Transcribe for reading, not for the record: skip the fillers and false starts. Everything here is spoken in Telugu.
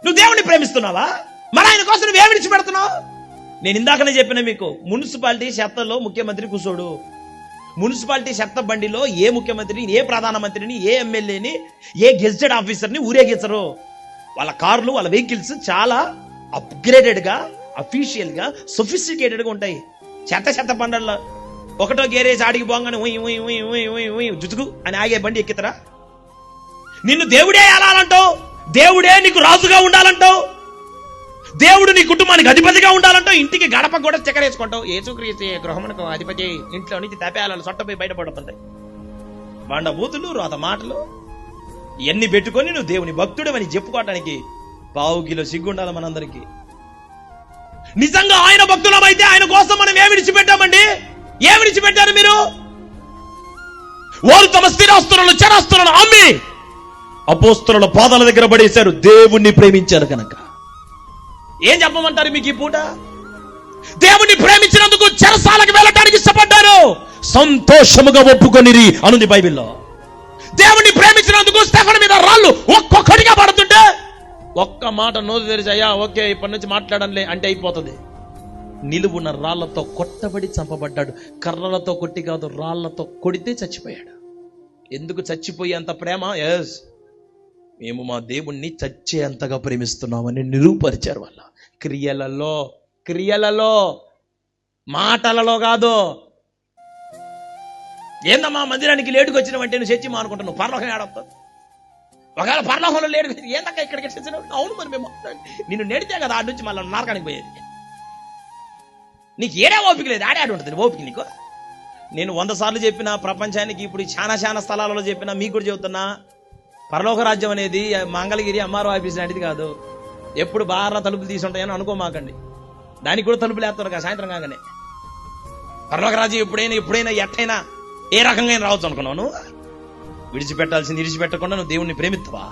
నువ్వు దేవుణ్ణి ప్రేమిస్తున్నావా? మరి ఆయన కోసం నువ్వేం విడిచిపెడుతున్నావు? నేను ఇందాకనే చెప్పిన మీకు, మున్సిపాలిటీ చెత్తలో ముఖ్యమంత్రి కూర్చోడు. మున్సిపాలిటీ చెత్త బండిలో ఏ ముఖ్యమంత్రిని, ఏ ప్రధానమంత్రిని, ఏ ఎమ్మెల్యేని, ఏ గెజిటెడ్ ఆఫీసర్ని ఊరేగించరు. వాళ్ళ కార్లు, వాళ్ళ వెహికల్స్ చాలా అప్గ్రేడెడ్ గా, అఫీషియల్ గా, సొఫిస్టికేటెడ్ గా ఉంటాయి. చెత్త బండల్లో ఒకటో గేరేజ్ ఆడికి పోగానే జుతుకు అని ఆగే బండి ఎక్కితరా? నిన్ను దేవుడే ఏలాలంటావు, దేవుడే నీకు రాజుగా ఉండాలంటావు, దేవుడు నీ కుటుంబానికి అధిపతిగా ఉండాలంటావు, ఇంటికి గడప కూడా చెక్కరేసుకుంటావు. యేసుక్రీస్తు గృహమునకు అధిపతి, ఇంట్లో నుంచి తపేయాలని సొట్టపోయి బయటపడుతుంది. బండ బూతులు, రోత మాటలు ఇవన్నీ పెట్టుకొని నువ్వు దేవుని భక్తుడవని చెప్పుకోవటానికి పావు కిలో సిగ్గుండాలి మనందరికీ. నిజంగా ఆయన భక్తులమైతే ఆయన కోసం మనం ఏమి విడిచిపెట్టామండి? ఏమి విడిచిపెట్టారు మీరు? వారు తమ స్థిరాస్తులను, చరాస్తులను అమ్మి అపోస్తలుల పాదాల దగ్గర పడేశారు, దేవుణ్ణి ప్రేమించారు కనుక. ఏం చెప్పమంటారు మీకు ఈ పూట? దేవుణ్ణి ప్రేమించినందుకు చెరసాలకు వెళ్ళటానికి ఇష్టపడ్డారు, సంతోషముగా ఒప్పుకొనిరి అనుంది బైబిల్లో. దేవుణ్ణి ప్రేమించినందుకు స్టెఫను మీద రాళ్ళు ఒక్కొక్కడిగా పడుతుంటే ఒక్క మాట నోరు తెరిచి, అయ్యా ఓకే ఇప్పటి నుంచి మాట్లాడంలే అంటే అయిపోతుంది. నిలువున రాళ్లతో కొట్టబడి చంపబడ్డాడు. కర్రలతో కొట్టి కాదు, రాళ్లతో కొడితే చచ్చిపోయాడు. ఎందుకు చచ్చిపోయేంత ప్రేమ? ఎస్, మేము మా దేవుణ్ణి చచ్చేంతగా ప్రేమిస్తున్నామని నిరూపరిచారు వాళ్ళ క్రియలలో, మాటలలో కాదు. ఏందమ్మా మందిరానికి లేటుకు వచ్చినావంటే నువ్వు చచ్చి అనుకుంటున్నావు, పరలోకం ఏడవుతుంది. ఒకవేళ పరలోకంలో లేటు ఏందక్క ఇక్కడికి చచ్చినావు? అవును మరి మేము నిన్ను నెడితే కదా ఆడి నుంచి మళ్ళీ నరకానికి పోయేది. నీకు ఏడే ఓపిక లేదు, ఆడే ఉంటుంది ఓపిక నీకు. నేను 100 సార్లు చెప్పిన ప్రపంచానికి, ఇప్పుడు చాలా స్థలాలలో చెప్పినా, మీకు కూడా చెబుతున్నా, పరలోక రాజ్యం అనేది మంగళగిరి ఎంఆర్ఓ ఆఫీస్ లాంటిది కాదు. ఎప్పుడు బాగా తలుపులు తీసుంటాయని అనుకోమాకండి. దానికి కూడా తలుపులు వేస్తారు కదా సాయంత్రం కాగానే. పరలోక రాజ్యం ఎప్పుడైనా ఎట్టైనా ఏ రకంగా రావచ్చు అనుకున్నావు? నువ్వు విడిచిపెట్టాల్సింది విడిచిపెట్టకుండా నువ్వు దేవుణ్ణి ప్రేమిస్తావా?